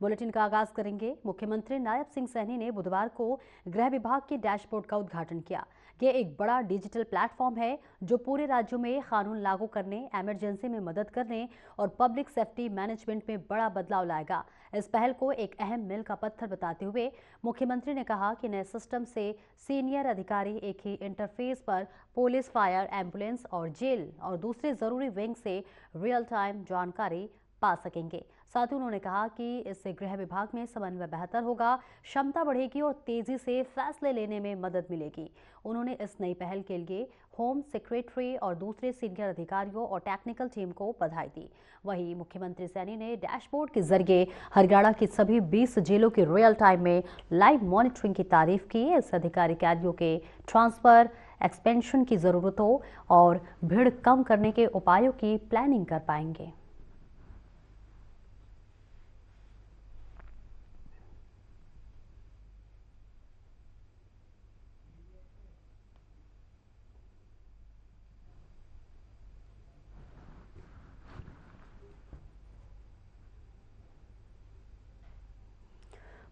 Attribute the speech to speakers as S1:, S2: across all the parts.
S1: Bulletin का आगाज करेंगे। मुख्यमंत्री नायब सिंह सैनी ने बुधवार को गृह विभाग के डैशबोर्ड का उद्घाटन किया। ये एक बड़ा डिजिटल प्लेटफॉर्म है जो पूरे राज्यों में कानून लागू करने, इमरजेंसी में मदद करने और पब्लिक सेफ्टी मैनेजमेंट में बड़ा बदलाव लाएगा। इस पहल को एक अहम मील का पत्थर बताते हुए मुख्यमंत्री ने कहा कि नए सिस्टम से सीनियर अधिकारी एक ही इंटरफेस पर पुलिस, फायर, एम्बुलेंस और जेल और दूसरे जरूरी विंग से रियल टाइम जानकारी पा सकेंगे। साथ ही उन्होंने कहा कि इससे गृह विभाग में समन्वय बेहतर होगा, क्षमता बढ़ेगी और तेजी से फैसले लेने में मदद मिलेगी। उन्होंने इस नई पहल के लिए होम सेक्रेटरी और दूसरे सीनियर अधिकारियों और टेक्निकल टीम को बधाई दी। वहीं मुख्यमंत्री सैनी ने डैशबोर्ड के जरिए हरियाणा की सभी 20 जेलों की रियल टाइम में लाइव मॉनिटरिंग की तारीफ की। इस अधिकारी कैदियों के ट्रांसफर, एक्सपेंशन की जरूरतों और भीड़ कम करने के उपायों की प्लानिंग कर पाएंगे।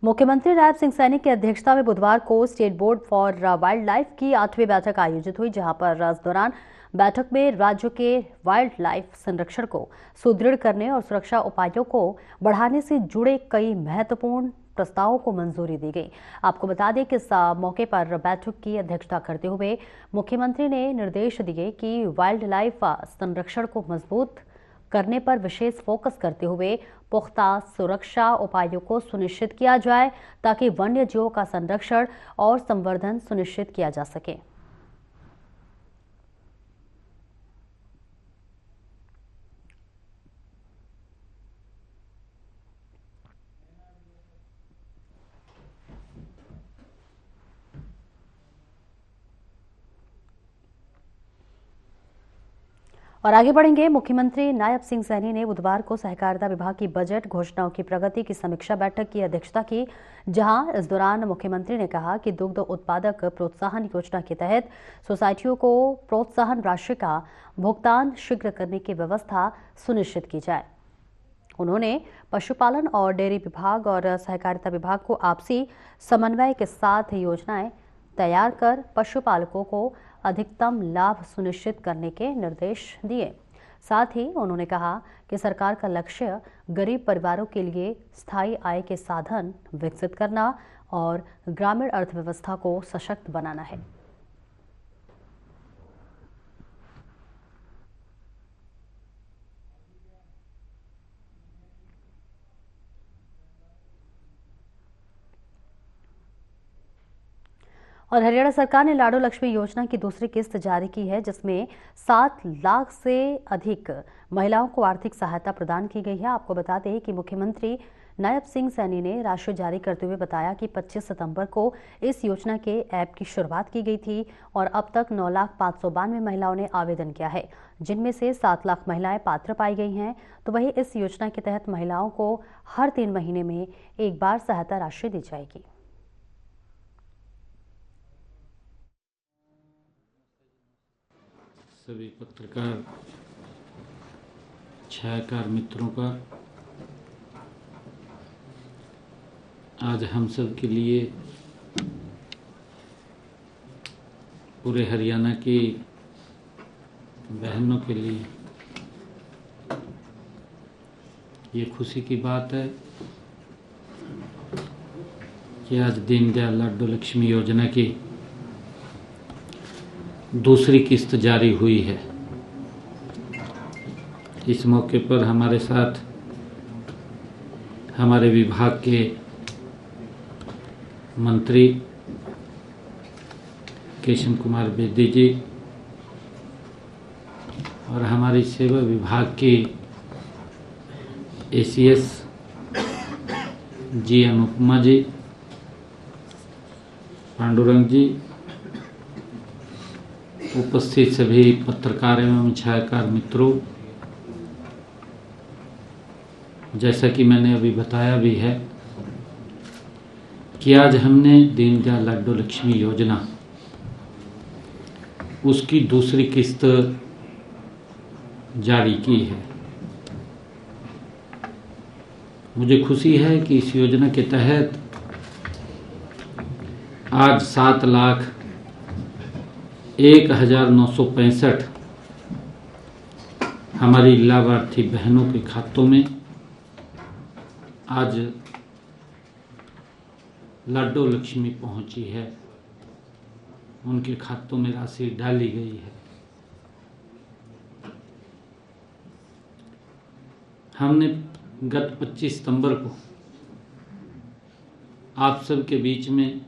S1: मुख्यमंत्री नायब सिंह सैनी की अध्यक्षता में बुधवार को state board for wild life की 8वीं बैठक आयोजित हुई, जहां पर इस दौरान बैठक में राज्य के वाइल्ड लाइफ संरक्षण को सुदृढ़ करने और सुरक्षा उपायों को बढ़ाने से जुड़े कई महत्वपूर्ण प्रस्तावों को मंजूरी दी गई। आपको बता दें कि इस मौके पर बैठक की अध्यक्षता करते हुए मुख्यमंत्री ने निर्देश दिए कि वाइल्ड लाइफ संरक्षण को मजबूत करने पर विशेष फोकस करते हुए पुख्ता सुरक्षा उपायों को सुनिश्चित किया जाए ताकि वन्य जीवों का संरक्षण और संवर्धन सुनिश्चित किया जा सके। और आगे बढ़ेंगे। मुख्यमंत्री नायब सिंह सैनी ने बुधवार को सहकारिता विभाग की बजट घोषणाओं की प्रगति की समीक्षा बैठक की अध्यक्षता की, जहां इस दौरान मुख्यमंत्री ने कहा कि दुग्ध उत्पादक प्रोत्साहन योजना के तहत सोसाइटियों को प्रोत्साहन राशि का भुगतान शीघ्र करने की व्यवस्था सुनिश्चित की जाए। उन्होंने पशुपालन और डेयरी विभाग और सहकारिता विभाग को आपसी समन्वय के साथ योजनाएं तैयार कर पशुपालकों को अधिकतम लाभ सुनिश्चित करने के निर्देश दिए। साथ ही उन्होंने कहा कि सरकार का लक्ष्य गरीब परिवारों के लिए स्थायी आय के साधन विकसित करना और ग्रामीण अर्थव्यवस्था को सशक्त बनाना है। और हरियाणा सरकार ने लाडो लक्ष्मी योजना की दूसरी किस्त जारी की है, जिसमें 7 लाख से अधिक महिलाओं को आर्थिक सहायता प्रदान की गई है। आपको बता दें कि मुख्यमंत्री नायब सिंह सैनी ने राशि जारी करते हुए बताया कि 25 सितंबर को इस योजना के ऐप की शुरुआत की गई थी और अब तक 9,592 महिलाओं ने आवेदन किया है, जिनमें से 7 लाख महिलाएं पात्र पाई गई हैं। तो वहीं इस योजना के तहत महिलाओं को हर 3 महीने में एक बार सहायता राशि दी जाएगी।
S2: सभी पत्रकार छायाकार मित्रों का आज हम सब के लिए, पूरे हरियाणा की बहनों के लिए ये खुशी की बात है कि आज दीनदयाल लाडो लक्ष्मी योजना की दूसरी किस्त जारी हुई है। इस मौके पर हमारे साथ हमारे विभाग के मंत्री केशव कुमार बेदी जी और हमारी सेवा विभाग की एसीएस जी अनुपमा जी, पांडुरंग जी, उपस्थित सभी पत्रकार एवं छायाकार मित्रों, जैसा कि मैंने अभी बताया भी है कि आज हमने दीनदयाल लाडो लक्ष्मी योजना उसकी दूसरी किस्त जारी की है। मुझे खुशी है कि इस योजना के तहत आज 7,01,965 हमारी लाभार्थी बहनों के खातों में आज लाडो लक्ष्मी पहुंची है, उनके खातों में राशि डाली गई है। हमने गत 25 सितंबर को आप सब के बीच में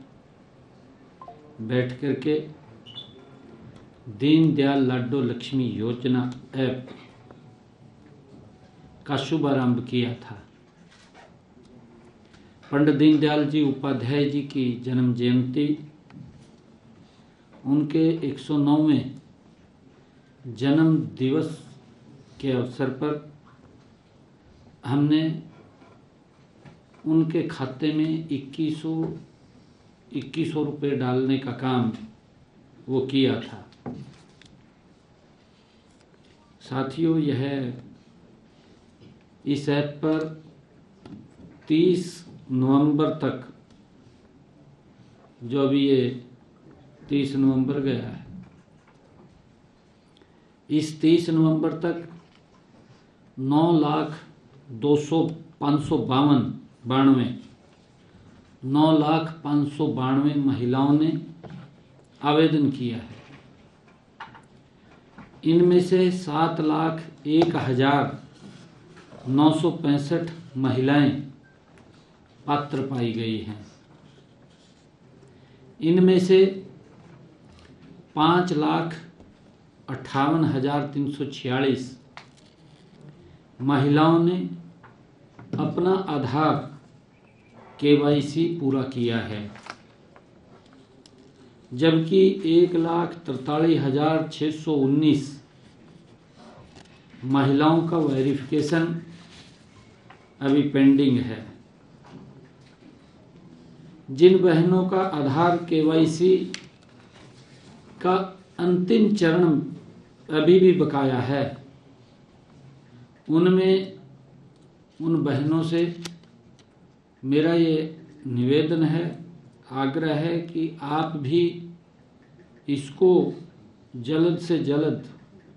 S2: बैठ करके दीनदयाल लाडो लक्ष्मी योजना ऐप का शुभारंभ किया था। पंडित दीनदयाल जी उपाध्याय जी की जन्म जयंती, उनके 109वें जन्म दिवस के अवसर पर हमने उनके खाते में 2100 रुपये डालने का काम वो किया था। साथियों, यह इस ऐप पर 30 नवंबर तक, जो अभी ये 30 नवंबर गया है, इस 30 नवंबर तक 9,592 महिलाओं ने आवेदन किया है। इनमें से 7,01,965 महिलाएं पात्र पाई गई हैं। इनमें से 5,58,346 महिलाओं ने अपना आधार KYC पूरा किया है, जबकि 1,43,619 महिलाओं का वेरिफिकेशन अभी पेंडिंग है। जिन बहनों का आधार KYC का अंतिम चरण अभी भी बकाया है, उनमें उन बहनों से मेरा ये निवेदन है, आग्रह है कि आप भी इसको जल्द से जल्द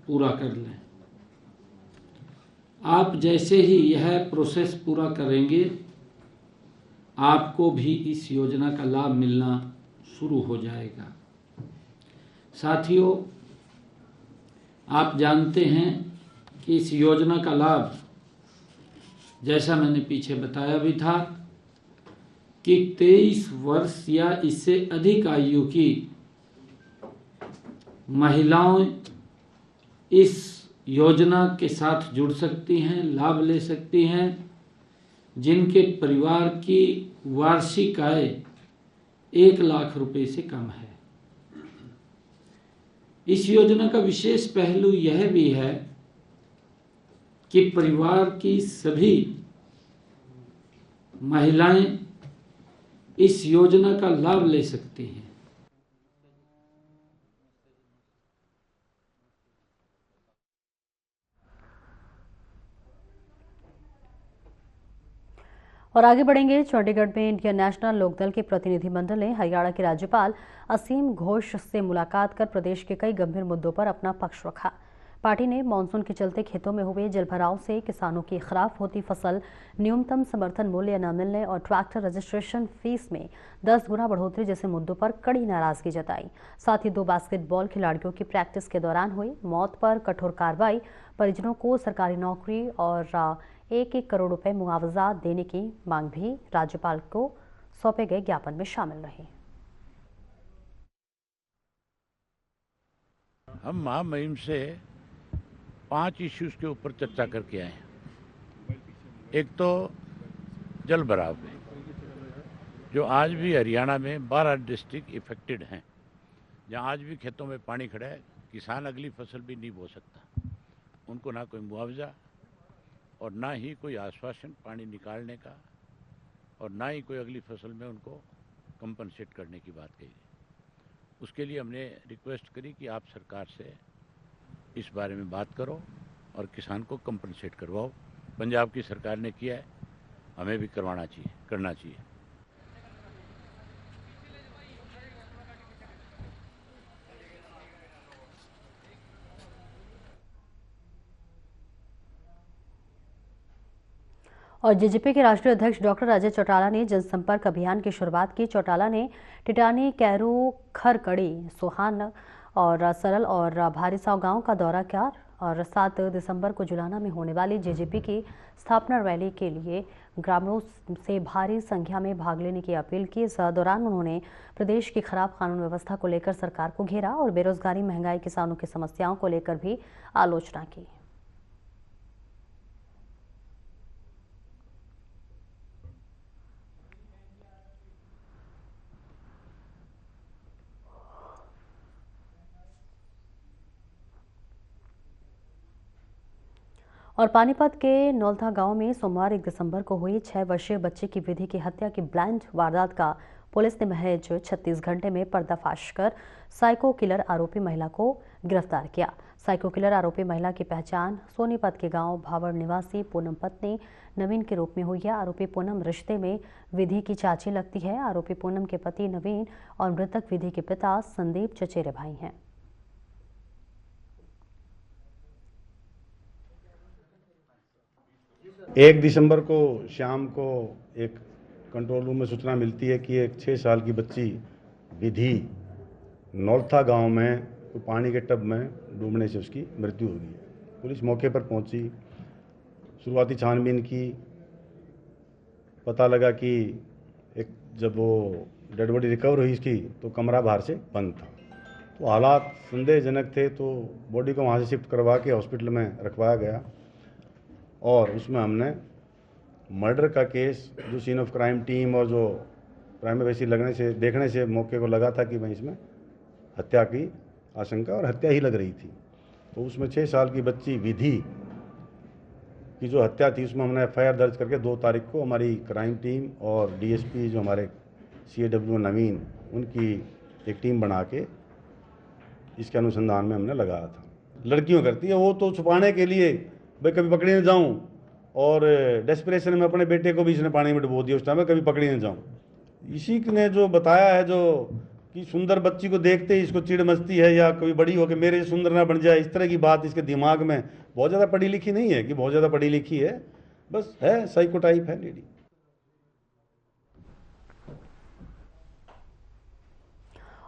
S2: पूरा कर लें। आप जैसे ही यह प्रोसेस पूरा करेंगे, आपको भी इस योजना का लाभ मिलना शुरू हो जाएगा। साथियों, आप जानते हैं कि इस योजना का लाभ, जैसा मैंने पीछे बताया भी था, कि 23 वर्ष या इससे अधिक आयु की महिलाएं इस योजना के साथ जुड़ सकती हैं, लाभ ले सकती हैं, जिनके परिवार की वार्षिक आय 1 लाख रुपए से कम है। इस योजना का विशेष पहलू यह भी है कि परिवार की सभी महिलाएं इस योजना का लाभ ले सकती हैं।
S1: और आगे बढ़ेंगे। चंडीगढ़ में इंडियन नेशनल लोकदल के प्रतिनिधिमंडल ने हरियाणा के राज्यपाल असीम घोष से मुलाकात कर प्रदेश के कई गंभीर मुद्दों पर अपना पक्ष रखा। पार्टी ने मानसून के चलते खेतों में हुए जलभराव से किसानों की खराब होती फसल, न्यूनतम समर्थन मूल्य न मिलने और ट्रैक्टर रजिस्ट्रेशन फीस में 10 गुना बढ़ोतरी जैसे मुद्दों पर कड़ी नाराजगी जताई। साथ ही 2 बास्केटबॉल खिलाड़ियों की प्रैक्टिस के दौरान हुई मौत पर कठोर कार्रवाई, परिजनों को सरकारी नौकरी और 1-1 करोड़ रुपए मुआवजा देने की मांग भी राज्यपाल को सौंपे गए ज्ञापन में शामिल रही।
S3: हम महामहिम से 5 इश्यूज के ऊपर चर्चा करके आए हैं। एक तो जल भराव में, जो आज भी हरियाणा में 12 डिस्ट्रिक्ट इफेक्टेड हैं, जहां आज भी खेतों में पानी खड़ा है, किसान अगली फसल भी नहीं बो सकता, उनको ना कोई मुआवजा और ना ही कोई आश्वासन पानी निकालने का, और ना ही कोई अगली फसल में उनको कंपनसेट करने की बात कही। उसके लिए हमने रिक्वेस्ट करी कि आप सरकार से इस बारे में बात करो और किसान को कंपनसेट करवाओ। पंजाब की सरकार ने किया है, हमें भी करना चाहिए।
S1: और जेजेपी के राष्ट्रीय अध्यक्ष डॉक्टर अजय चौटाला ने जनसंपर्क अभियान की शुरुआत की। चौटाला ने टिटानी, कैरू, खरकड़ी, सोहान और सरल और भारीसाव गांव का दौरा किया और 7 दिसंबर को जुलाना में होने वाली जेजेपी की स्थापना रैली के लिए ग्रामीणों से भारी संख्या में भाग लेने की अपील की। इस दौरान उन्होंने प्रदेश की खराब कानून व्यवस्था को लेकर सरकार को घेरा और बेरोजगारी, महंगाई, किसानों की समस्याओं को लेकर भी आलोचना की। और पानीपत के नौलथा गांव में सोमवार 1 दिसंबर को हुई 6 वर्षीय बच्चे की विधि की हत्या की ब्लाइंड वारदात का पुलिस ने महज 36 घंटे में पर्दाफाश कर साइको किलर आरोपी महिला को गिरफ्तार किया। साइको किलर आरोपी महिला की पहचान सोनीपत के गांव भावड़ निवासी पूनम पत्नी नवीन के रूप में हुई है। आरोपी पूनम रिश्ते में विधि की चाची लगती है। आरोपी पूनम के पति नवीन और मृतक विधि के पिता संदीप चचेरे भाई हैं।
S4: एक दिसंबर को शाम को एक कंट्रोल रूम में सूचना मिलती है कि एक 6 साल की बच्ची विधि नौलथा गांव में पानी के टब में डूबने से उसकी मृत्यु हो गई है। पुलिस मौके पर पहुंची, शुरुआती छानबीन की, पता लगा कि जब वो डेड बॉडी रिकवर हुई इसकी तो कमरा बाहर से बंद था। तो हालात संदेहजनक थे, तो बॉडी को वहाँ से शिफ्ट करवा के हॉस्पिटल में रखवाया गया और उसमें हमने मर्डर का केस, जो सीन ऑफ क्राइम टीम और जो प्राइमरी फेसी देखने से मौके को लगा था कि भाई इसमें हत्या की आशंका और हत्या ही लग रही थी। तो उसमें 6 साल की बच्ची विधि की जो हत्या थी उसमें हमने FIR दर्ज करके 2 तारीख को हमारी क्राइम टीम और DSP जो हमारे CAW नवीन, उनकी एक टीम बना के इसके अनुसंधान में हमने लगाया था। लड़कियों करती है वो तो छुपाने के लिए, भाई कभी पकड़ी न जाऊं, और डेस्परेशन में अपने बेटे को भी इसने पानी में डुबो दिया उस टाइम में, कभी पकड़ी न जाऊं। इसी ने जो बताया है जो कि सुंदर बच्ची को देखते ही इसको चिढ़ मचती है या कभी बड़ी हो के मेरे सुंदर ना बन जाए, इस तरह की बात इसके दिमाग में। बहुत ज़्यादा पढ़ी लिखी नहीं है कि बहुत ज़्यादा पढ़ी लिखी है, बस है साइको टाइप है लेडी।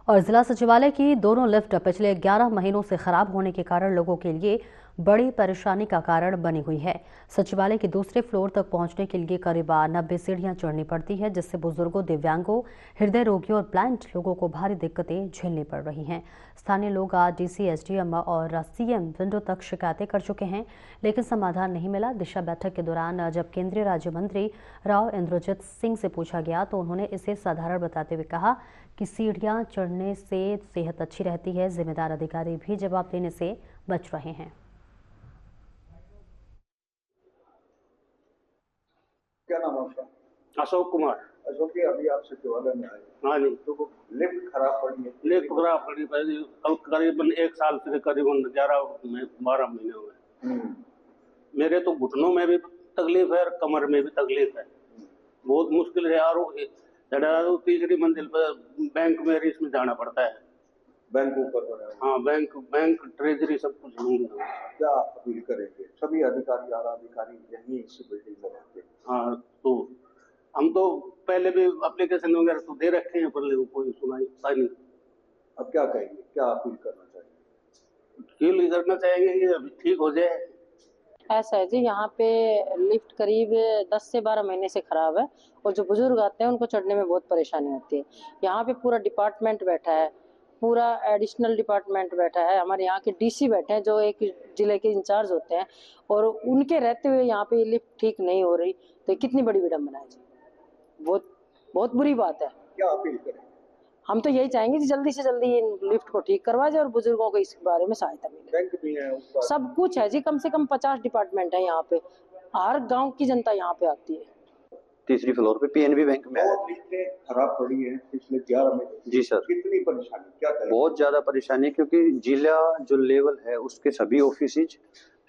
S1: और जिला सचिवालय की दोनों लिफ्ट पिछले 11 महीनों से खराब होने के कारण लोगों के लिए बड़ी परेशानी का कारण बनी हुई है। सचिवालय के दूसरे फ्लोर तक पहुंचने के लिए करीब 90 सीढ़ियां चढ़नी पड़ती है, जिससे बुजुर्गों, दिव्यांगों, हृदय रोगियों और ब्लाइंड लोगों को भारी दिक्कतें झेलनी पड़ रही हैं। स्थानीय लोग आज DC, SDM और CM विंडो तक शिकायतें कर चुके हैं, लेकिन समाधान नहीं मिला। दिशा बैठक के दौरान जब केंद्रीय राज्य मंत्री राव इंद्रजीत सिंह से पूछा गया तो उन्होंने इसे साधारण बताते हुए कहा कि सीढ़ियां चढ़ने से सेहत अच्छी रहती है। जिम्मेदार अधिकारी भी जवाब देने से बच रहे हैं।
S5: क्या नाम है आपका?
S6: अशोक कुमार।
S5: अशोक जी, अभी आप सचिवालय में आए।
S6: हाँ जी।
S5: तो लिफ्ट खराब पड़ी है।
S6: लिफ्ट खराब पड़ी अब करीबन 1 साल से करीबन 12 महीने हुए। मेरे तो घुटनों में भी तकलीफ है और कमर में भी तकलीफ है, बहुत मुश्किल है। और तीसरी मंजिल पर बैंक में इसमें जाना पड़ता है।
S5: बैंक ऊपर बना है।
S6: हाँ, बैंक ट्रेजरी सब कुछ नहीं है।
S5: क्या अपील करेंगे? सभी अधिकारी, आला अधिकारी यही इसी बिल्डिंग में रहते हैं।
S6: हाँ, तो हम तो पहले भी एप्लीकेशन वगैरह तो दे रखे हैं, पर कोई सुनाई नहीं।
S5: अब क्या कहेंगे, क्या अपील करना चाहिए?
S6: अपील करना चाहेंगे कि अभी ठीक हो जाए।
S7: ऐसा है जी, यहाँ पे लिफ्ट करीब 10 से 12 महीने से खराब है और जो बुजुर्ग आते हैं उनको चढ़ने में बहुत परेशानी होती है। यहाँ पे पूरा डिपार्टमेंट बैठा है, पूरा एडिशनल डिपार्टमेंट बैठा है, हमारे यहाँ के DC बैठे हैं जो एक जिले के इंचार्ज होते हैं, और उनके रहते हुए यहाँ पे लिफ्ट ठीक नहीं हो रही, तो कितनी बड़ी विडम्बना है जी। बहुत बुरी बात है।
S5: क्या अपील करें?
S7: हम तो यही चाहेंगे कि जल्दी से जल्दी इन लिफ्ट को ठीक करवा जाए और बुजुर्गों को इस बारे में सहायता मिले।
S5: बैंक भी है,
S7: सब कुछ है जी, कम से कम 50 डिपार्टमेंट है यहाँ पे, हर गांव की जनता यहाँ पे आती है।
S8: तीसरी फ्लोर पे PNB बैंक में है।
S5: लिफ्टें खराब पड़ी है पिछले 11 महीने।
S8: जी सर।
S5: कितनी परेशानी, क्या करें?
S8: बहुत ज्यादा परेशानी, क्योंकि जिला जो लेवल है उसके सभी ऑफिस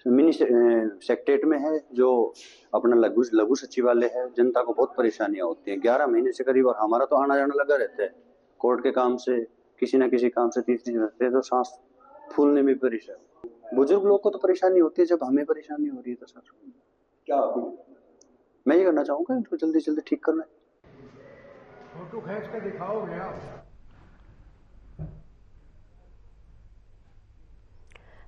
S8: मिनी सेक्रेटरीट में है, जो अपना लघु सचिवालय है। जनता को बहुत परेशानियां होती हैं 11 महीने से करीब, और हमारा तो आना जाना लगा रहता है कोर्ट के काम से, किसी न किसी काम से 30 दिन रहते हैं, तो सांस फूलने में परेशान। बुजुर्ग लोग को तो परेशानी होती है, जब हमें परेशानी हो रही है तो सर क्या मैं ये करना चाहूँगा, इनको जल्दी जल्दी ठीक करना।
S9: फोटो खींच के दिखाओ भैया।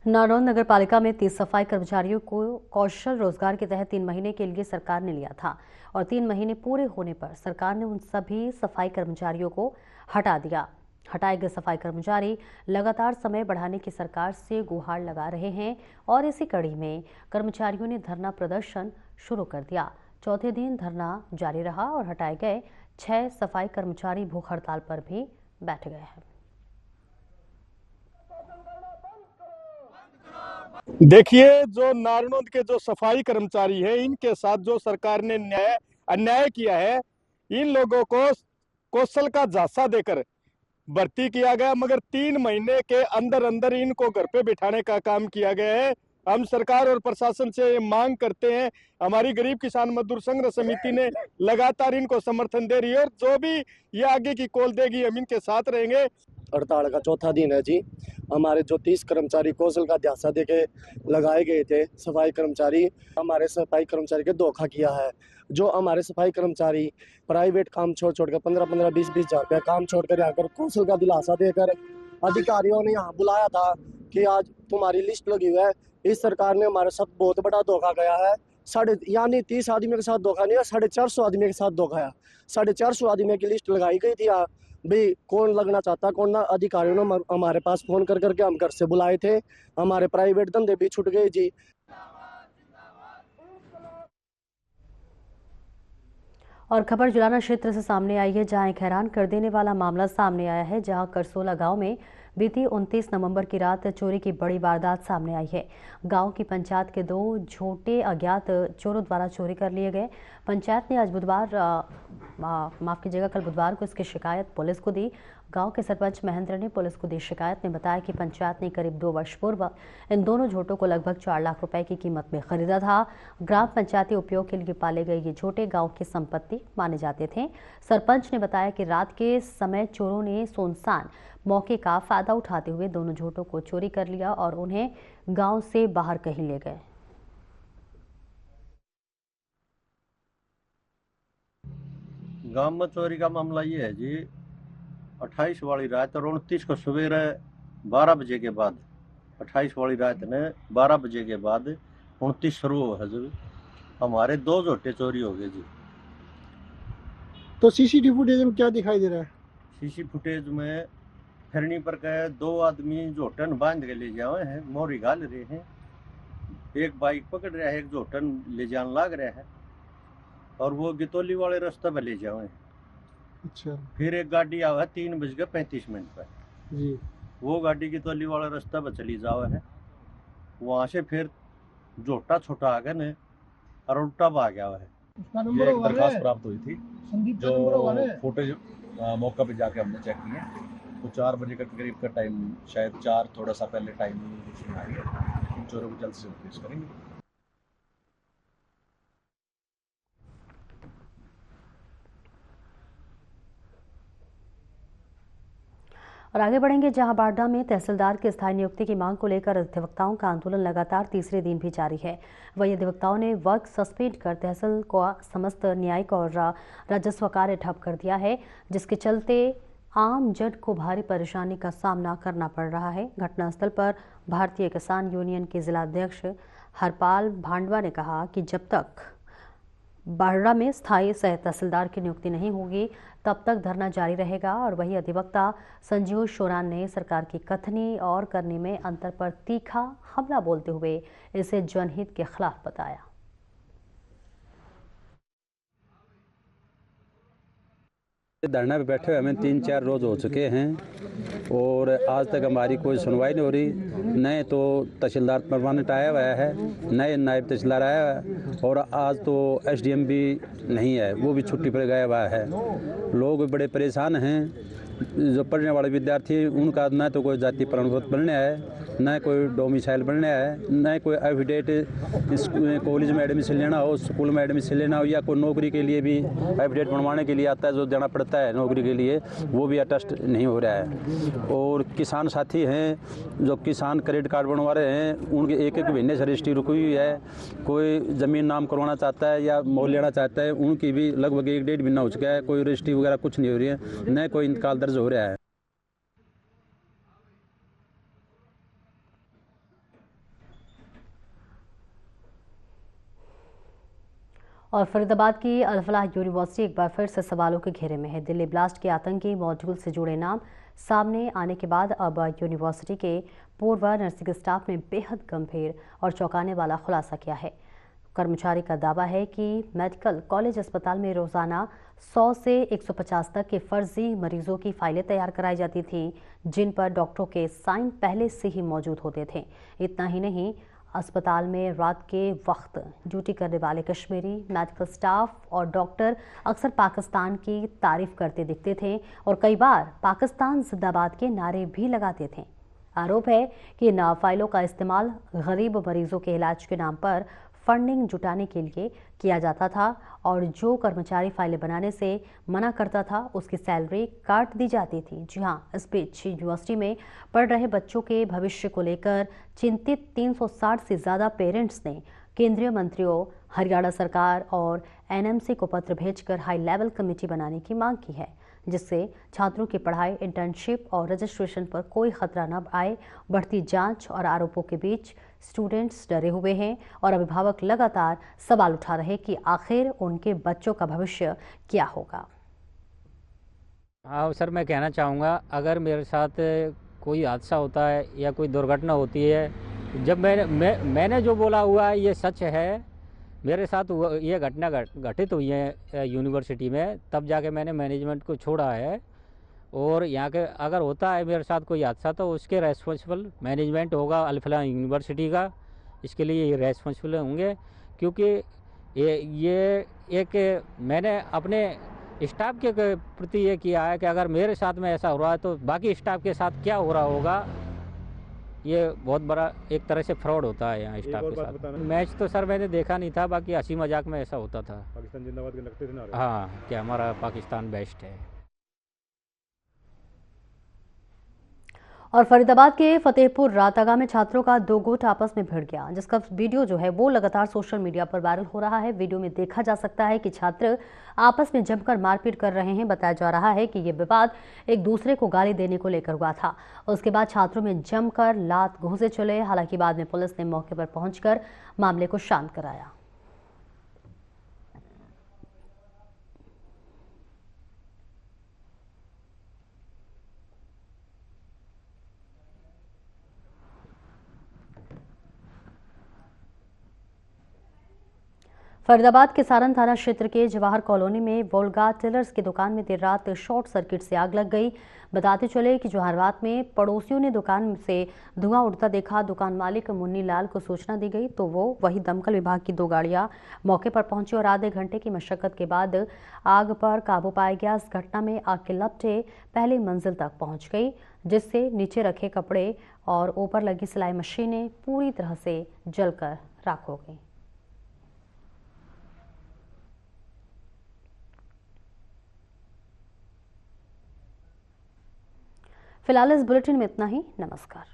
S1: नारनौल नगर पालिका में 30 सफाई कर्मचारियों को कौशल रोजगार के तहत 3 महीने के लिए सरकार ने लिया था और 3 महीने पूरे होने पर सरकार ने उन सभी सफाई कर्मचारियों को हटा दिया। हटाए गए सफाई कर्मचारी लगातार समय बढ़ाने की सरकार से गुहार लगा रहे हैं और इसी कड़ी में कर्मचारियों ने धरना प्रदर्शन शुरू कर दिया। चौथे दिन धरना जारी रहा और हटाए गए 6 सफाई कर्मचारी भूख हड़ताल पर भी बैठ गए हैं।
S9: देखिए, जो नारनौल के जो सफाई कर्मचारी हैं, इनके साथ जो सरकार ने अन्याय किया है, इन लोगों को कौशल का झांसा देकर भर्ती किया गया, मगर 3 महीने के अंदर अंदर इनको घर पे बिठाने का काम किया गया है। हम सरकार और प्रशासन से मांग करते हैं, हमारी गरीब किसान मजदूर संघर्ष समिति ने लगातार इनको समर्थन दे रही है और जो भी ये आगे की कॉल देगी हम इनके साथ रहेंगे।
S10: हड़ताल का चौथा दिन है जी। हमारे जो 30 कर्मचारी कौशल का ध्यासा देके लगाए गए थे सफाई कर्मचारी, हमारे सफाई कर्मचारी के धोखा किया है। जो हमारे सफाई कर्मचारी प्राइवेट काम छोड़ कर 15-15, 20-20 हज़ार रुपया काम छोड़कर यहाँ कर कौशल का दिलासा देकर अधिकारियों ने यहाँ बुलाया था कि आज तुम्हारी लिस्ट लगी हुई है। इस सरकार ने हमारे साथ बहुत बड़ा धोखा गया है। यानी 30 आदमी के साथ धोखा नहीं है, 450 आदमी के साथ धोखा है। 450 आदमी की लिस्ट लगाई गई थी यहाँ भाई, कौन लगना चाहता कौन ना। अधिकारियों ने हमारे पास फोन कर करके हम घर से बुलाए थे। हमारे प्राइवेट धंधे भी छूट गए जी।
S1: और खबर जुलाना क्षेत्र से सामने आई है, जहां एक हैरान कर देने वाला मामला सामने आया है, जहां करसोला गांव में बीती 29 नवंबर की रात चोरी की बड़ी वारदात सामने आई है। गांव की पंचायत के 2 झोटे अज्ञात चोरों द्वारा चोरी कर लिए गए। पंचायत ने आज कल बुधवार को इसकी शिकायत पुलिस को दी। गांव के सरपंच महेंद्र ने पुलिस को दी शिकायत में बताया कि पंचायत ने करीब 2 वर्ष पूर्व इन दोनों झोटों को लगभग 4 लाख रुपए की कीमत में खरीदा था। ग्राम पंचायती उपयोग के लिए पाले गए ये झोटे गांव की संपत्ति माने जाते थे। सरपंच ने बताया कि रात के समय चोरों ने सुनसान मौके का फायदा उठाते हुए दोनों झोटों को चोरी कर लिया और उन्हें गांव से बाहर कहीं ले गए।
S11: गांव में चोरी का मामला ये है जी, 28 वाली रात और 29 को सवेरे 12 बजे के बाद, 28 वाली रात ने 12 बजे के बाद 29 शुरू हो है जी, हमारे 2 झोटे चोरी हो गए जी।
S9: तो सीसीटीवी फुटेज में क्या दिखाई दे रहा है?
S11: सीसी फुटेज में फिरनी पर गए 2 आदमी झोटन बांध के ले जाए हैं, मोरी घाल रहे हैं, एक बाइक पकड़ रहा है, एक झोटन ले जान लाग रहा है और वो गितौली वाले रास्ते पे ले जाए।
S9: अच्छा।
S11: फिर एक गाड़ी आवा है 3:35 पर
S9: जी, वो
S11: गाड़ी गितौली वाले रास्ते पे चली जावा है। वहाँ से फिर झोटा छोटा आ गया ने और उल्टा भाग गया है।
S12: ये एक दरखास्त प्राप्त हुई थी, जो फुटेज मौका पे जाके हमने चेक किए, तो 4 बजे के करीब का टाइम, शायद 4 थोड़ा सा पहले टाइम आ रही है। इन चोरों को जल्द से जल्द पेश करेंगे।
S1: और आगे बढ़ेंगे, जहां बाडा में तहसीलदार की स्थायी नियुक्ति की मांग को लेकर अधिवक्ताओं का आंदोलन लगातार तीसरे दिन भी जारी है। वही अधिवक्ताओं ने वर्क सस्पेंड कर तहसील को समस्त न्यायिक और राजस्व कार्य ठप कर दिया है, जिसके चलते आम जन को भारी परेशानी का सामना करना पड़ रहा है। घटनास्थल पर भारतीय किसान यूनियन के जिलाध्यक्ष हरपाल भांडवा ने कहा कि जब तक बाडा में स्थायी सह तहसीलदार की नियुक्ति नहीं होगी तब तक धरना जारी रहेगा। और वही अधिवक्ता संजीव शोरान ने सरकार की कथनी और करनी में अंतर पर तीखा हमला बोलते हुए इसे जनहित के खिलाफ बताया।
S13: धरना पे बैठे हुए हमें 3-4 रोज हो चुके हैं और आज तक हमारी कोई सुनवाई नहीं हो रही। नए तो तहसीलदार परमानेंट आया हुआ है, नए नायब तहसीलदार आया हुआ है और आज तो एसडीएम भी नहीं है, वो भी छुट्टी पर गया हुआ है। लोग बड़े परेशान हैं जो पढ़ने वाले विद्यार्थी उनका न तो कोई जाति प्रमाण पत्र बनने है, न कोई डोमिसाइल बनने है, न कोई एफिडेविट कॉलेज में एडमिशन लेना हो, स्कूल में एडमिशन लेना हो, या कोई नौकरी के लिए भी एफिडेविट बनवाने के लिए आता है जो देना पड़ता है नौकरी के लिए, वो भी अटेस्ट नहीं हो रहा है। और किसान साथी हैं जो किसान क्रेडिट कार्ड बनवा रहे हैं, उनके एक एक महीने से रजिस्ट्री रुकी हुई है। कोई ज़मीन नाम करवाना चाहता है या मोल लेना चाहता है, उनकी भी लगभग 1-1.5 महीना हो चुका है, कोई रजिस्ट्री वगैरह कुछ नहीं हो रही है, न कोई इंतकाल दर्ज हो रहा है।
S1: और फरीदाबाद की अल-फलाह यूनिवर्सिटी एक बार फिर से सवालों के घेरे में है। दिल्ली ब्लास्ट के आतंकी मॉड्यूल से जुड़े नाम सामने आने के बाद अब यूनिवर्सिटी के पूर्व नर्सिंग स्टाफ ने बेहद गंभीर और चौंकाने वाला खुलासा किया है। कर्मचारी का दावा है कि मेडिकल कॉलेज अस्पताल में रोजाना 100 से 150 तक के फर्जी मरीजों की फाइलें तैयार कराई जाती थी, जिन पर डॉक्टरों के साइन पहले से ही मौजूद होते थे। इतना ही नहीं, अस्पताल में रात के वक्त ड्यूटी करने वाले कश्मीरी मेडिकल स्टाफ और डॉक्टर अक्सर पाकिस्तान की तारीफ करते दिखते थे और कई बार पाकिस्तान जिंदाबाद के नारे भी लगाते थे। आरोप है कि इन फाइलों का इस्तेमाल गरीब मरीजों के इलाज के नाम पर फंडिंग जुटाने के लिए किया जाता था और जो कर्मचारी फाइलें बनाने से मना करता था उसकी सैलरी काट दी जाती थी। जी हां, इस बीच यूनिवर्सिटी में पढ़ रहे बच्चों के भविष्य को लेकर चिंतित 360 से ज़्यादा पेरेंट्स ने केंद्रीय मंत्रियों, हरियाणा सरकार और एनएमसी को पत्र भेजकर हाई लेवल कमेटी बनाने की मांग की है, जिससे छात्रों की पढ़ाई, इंटर्नशिप और रजिस्ट्रेशन पर कोई खतरा न आए। बढ़ती जांच और आरोपों के बीच स्टूडेंट्स डरे हुए हैं और अभिभावक लगातार सवाल उठा रहे कि आखिर उनके बच्चों का भविष्य क्या होगा।
S14: हाँ सर, मैं कहना चाहूँगा, अगर मेरे साथ कोई हादसा होता है या कोई दुर्घटना होती है, जब मैंने जो बोला हुआ है ये सच है, मेरे साथ ये घटना घटित हुई है यूनिवर्सिटी में, तब जाके मैंने मैनेजमेंट को छोड़ा है। और यहाँ के अगर होता है मेरे साथ कोई हादसा तो उसके रेस्पॉन्सिबल मैनेजमेंट होगा अल-फलाह यूनिवर्सिटी का, इसके लिए ये रेस्पॉन्सिबल होंगे। क्योंकि ये एक मैंने अपने स्टाफ के प्रति ये किया है कि अगर मेरे साथ में ऐसा हो रहा है तो बाकी स्टाफ के साथ क्या हो रहा होगा। ये बहुत बड़ा एक तरह से फ्रॉड होता है यहाँ स्टाफ के साथ। मैच तो सर मैंने देखा नहीं था, बाकी हंसी मजाक में ऐसा होता था।
S9: पाकिस्तान जिंदाबाद के लगते थे ना।
S14: हाँ, कि हमारा पाकिस्तान बेस्ट है।
S1: और फरीदाबाद के फतेहपुर रातागा में छात्रों का 2 गुट आपस में भिड़ गया, जिसका वीडियो जो है वो लगातार सोशल मीडिया पर वायरल हो रहा है। वीडियो में देखा जा सकता है कि छात्र आपस में जमकर मारपीट कर रहे हैं। बताया जा रहा है कि ये विवाद एक दूसरे को गाली देने को लेकर हुआ था। उसके बाद छात्रों में जमकर लात घूंसे चले। हालांकि बाद में पुलिस ने मौके पर पहुंचकर मामले को शांत कराया। फरीदाबाद के सारण थाना क्षेत्र के जवाहर कॉलोनी में वोल्गा टेलर्स की दुकान में देर रात शॉर्ट सर्किट से आग लग गई। बताते चले कि जवाहर रात में पड़ोसियों ने दुकान से धुआं उड़ता देखा। दुकान मालिक मुन्नी लाल को सूचना दी गई तो वो वही दमकल विभाग की 2 गाड़ियां मौके पर पहुंची और आधे घंटे की मशक्कत के बाद आग पर काबू पाया गया। इस घटना में आग के लपटें पहली मंजिल तक पहुंच गई, जिससे नीचे रखे कपड़े और ऊपर लगी सिलाई मशीनें पूरी तरह से जलकर राख हो गई। फिलहाल इस बुलेटिन में इतना ही। नमस्कार।